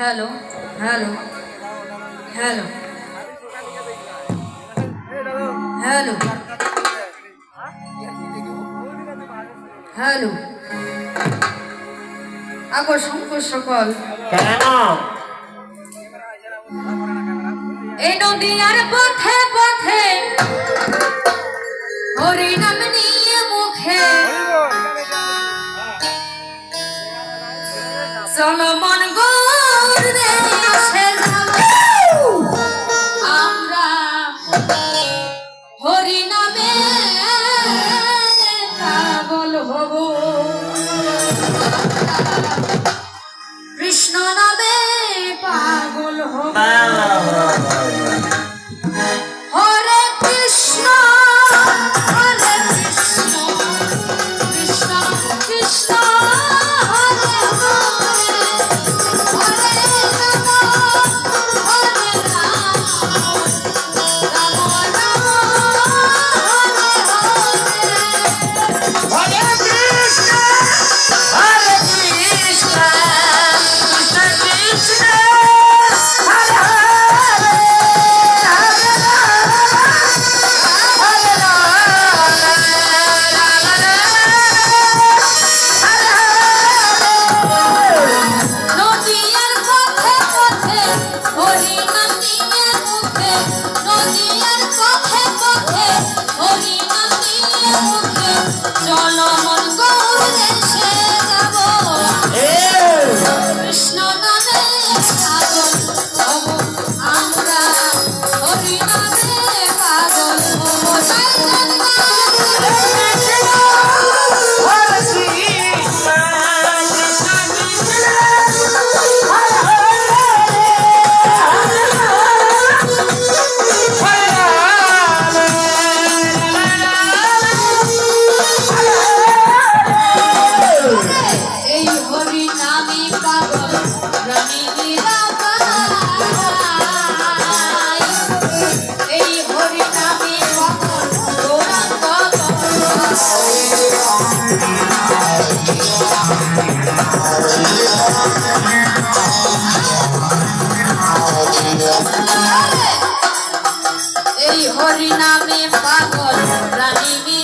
hello hello hello hello hello আগো শঙ্কর সকল কেন এই নদীর পথে পথে হরি নাম নিয়ে মুখে চলো মন গৌর দেশে আমরা হরি নামে পাগল হব কৃষ্ণ নামে পাগল হব হরে কৃষ্ণ হরে কৃষ্ণ কৃষ্ণ কৃষ্ণ হরে হরে হরে রাম হরে রাম রাম রাম হরে হরে হরে কৃষ্ণ কৃষ্ণ কৃষ্ণ হরে হরে হরে নদীর পথে পথে হরি নাম নিয়ে মুখে নদীর পথে পথে হরি নাম নিয়ে মুখে চলো মন গৌর দেশে যাব কৃষ্ণ নামে পাগল হব আমরা হরি নামে পাগল হব এই হরি নামে পাগল রানী লীলাবাই এই হরি নামে পাগল গৌরাঙ্গ এই হরি নামে পাগল রানী